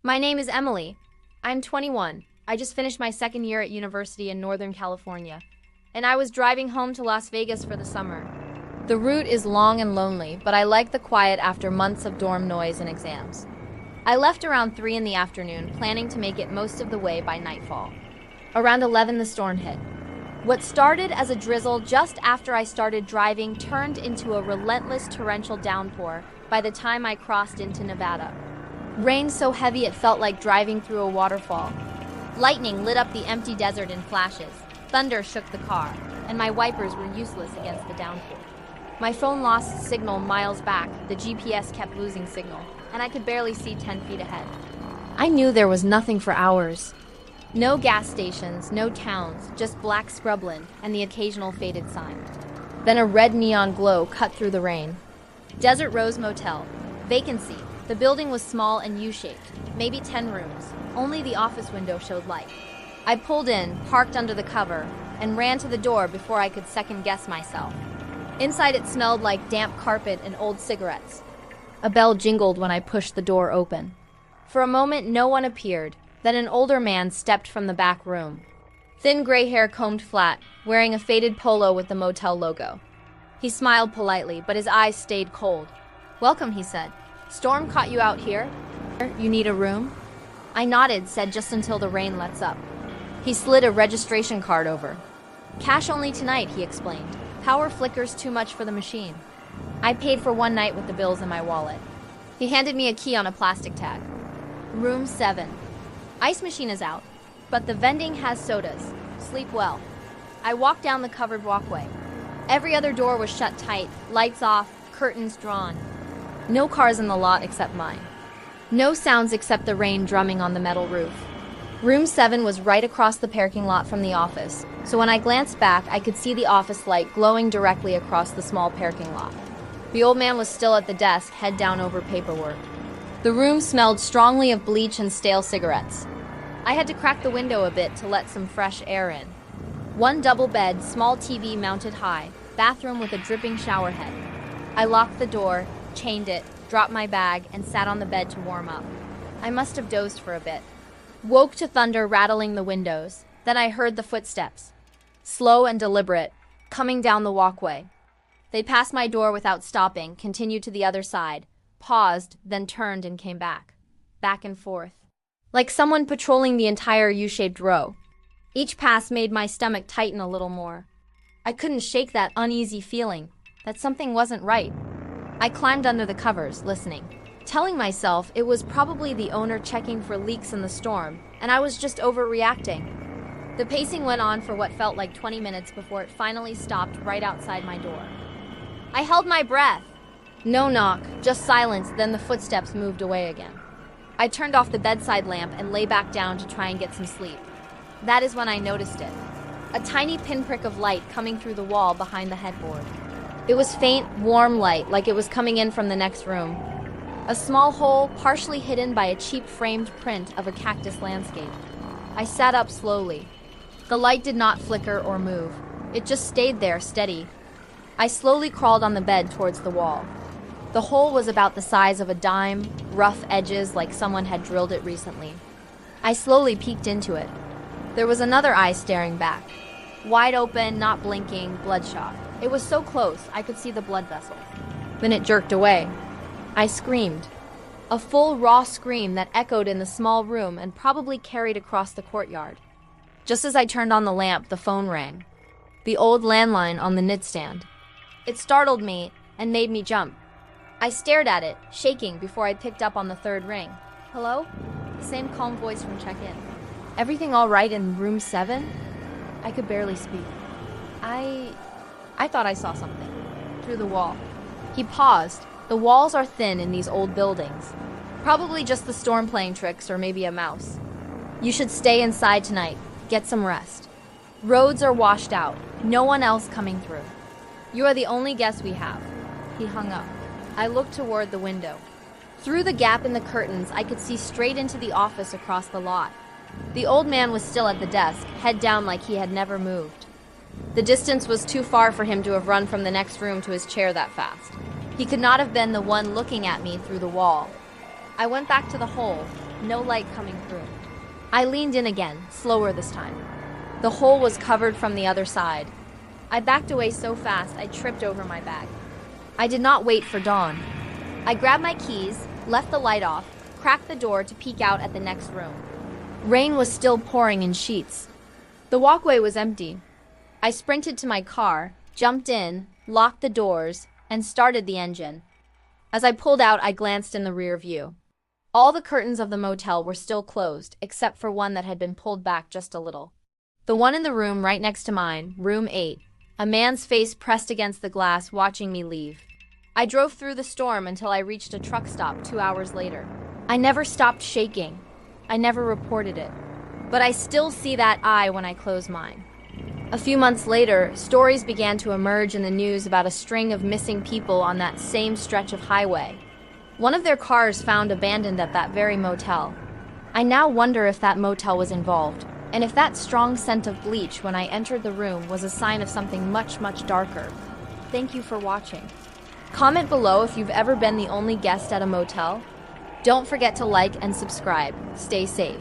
My name is Emily. I'm 21. I just finished my second year at university in Northern California, and I was driving home to Las Vegas for the summer. The route is long and lonely, but I like the quiet after months of dorm noise and exams. I left around 3 in the afternoon, planning to make it most of the way by nightfall. Around 11, the storm hit. What started as a drizzle just after I started driving turned into a relentless torrential downpour by the time I crossed into Nevada. Rain so heavy it felt like driving through a waterfall. Lightning lit up the empty desert in flashes. Thunder shook the car, and my wipers were useless against the downpour. My phone lost signal miles back, the GPS kept losing signal, and I could barely see 10 feet ahead. I knew there was nothing for hours. No gas stations, no towns, just black scrubland and the occasional faded sign. Then a red neon glow cut through the rain. Desert Rose Motel. Vacancy. The building was small and U-shaped, maybe 10 rooms. Only the office window showed light. I pulled in, parked under the cover, and ran to the door before I could second-guess myself. Inside it smelled like damp carpet and old cigarettes. A bell jingled when I pushed the door open. For a moment, no one appeared. Then an older man stepped from the back room. Thin gray hair combed flat, wearing a faded polo with the motel logo. He smiled politely, but his eyes stayed cold. "Welcome," he said. "Storm caught you out here? You need a room?" I nodded, said just until the rain lets up. He slid a registration card over. "Cash only tonight," he explained. "Power flickers too much for the machine." I paid for one night with the bills in my wallet. He handed me a key on a plastic tag. Room 7. Ice machine is out, but the vending has sodas. Sleep well. I walked down the covered walkway. Every other door was shut tight, lights off, curtains drawn. No cars in the lot except mine. No sounds except the rain drumming on the metal roof. Room 7 was right across the parking lot from the office, so when I glanced back, I could see the office light glowing directly across the small parking lot. The old man was still at the desk, head down over paperwork. The room smelled strongly of bleach and stale cigarettes. I had to crack the window a bit to let some fresh air in. One double bed, small TV mounted high, bathroom with a dripping shower head. I locked the door, chained it, dropped my bag, and sat on the bed to warm up. I must have dozed for a bit. Woke to thunder rattling the windows. Then I heard the footsteps. Slow and deliberate, coming down the walkway. They passed my door without stopping, continued to the other side, paused, then turned and came back. Back and forth. Like someone patrolling the entire U-shaped row. Each pass made my stomach tighten a little more. I couldn't shake that uneasy feeling, that something wasn't right. I climbed under the covers, listening, telling myself it was probably the owner checking for leaks in the storm, and I was just overreacting. The pacing went on for what felt like 20 minutes before it finally stopped right outside my door. I held my breath. No knock, just silence, then the footsteps moved away again. I turned off the bedside lamp and lay back down to try and get some sleep. That is when I noticed it. A tiny pinprick of light coming through the wall behind the headboard. It was faint, warm light, like it was coming in from the next room. A small hole, partially hidden by a cheap framed print of a cactus landscape. I sat up slowly. The light did not flicker or move. It just stayed there, steady. I slowly crawled on the bed towards the wall. The hole was about the size of a dime, rough edges like someone had drilled it recently. I slowly peeked into it. There was another eye staring back. Wide open, not blinking, bloodshot. It was so close, I could see the blood vessels. Then it jerked away. I screamed. A full, raw scream that echoed in the small room and probably carried across the courtyard. Just as I turned on the lamp, the phone rang. The old landline on the nightstand. It startled me and made me jump. I stared at it, shaking, before I picked up on the third ring. "Hello?" The same calm voice from check-in. "Everything all right in room 7? I could barely speak. I thought I saw something. Through the wall. He paused. The walls are thin in these old buildings. Probably just the storm playing tricks or maybe a mouse. You should stay inside tonight. Get some rest. Roads are washed out. No one else coming through. You are the only guest we have." He hung up. I looked toward the window. Through the gap in the curtains, I could see straight into the office across the lot. The old man was still at the desk, head down like he had never moved. The distance was too far for him to have run from the next room to his chair that fast. He could not have been the one looking at me through the wall. I went back to the hole. no light coming through. I leaned in again, slower this time. The hole was covered from the other side. I backed away so fast I tripped over my bag. I did not wait for dawn. I grabbed my keys, left the light off, cracked the door to peek out at the next room. Rain was still pouring in sheets. The walkway was empty. I sprinted to my car, jumped in, locked the doors, and started the engine. As I pulled out, I glanced in the rear view. All the curtains of the motel were still closed, except for one that had been pulled back just a little. The one in the room right next to mine, room 8, a man's face pressed against the glass watching me leave. I drove through the storm until I reached a truck stop 2 hours later. I never stopped shaking. I never reported it. But I still see that eye when I close mine. A few months later, stories began to emerge in the news about a string of missing people on that same stretch of highway. One of their cars found abandoned at that very motel. I now wonder if that motel was involved, and if that strong scent of bleach when I entered the room was a sign of something much, much darker. Thank you for watching. Comment below if you've ever been the only guest at a motel. Don't forget to like and subscribe. Stay safe.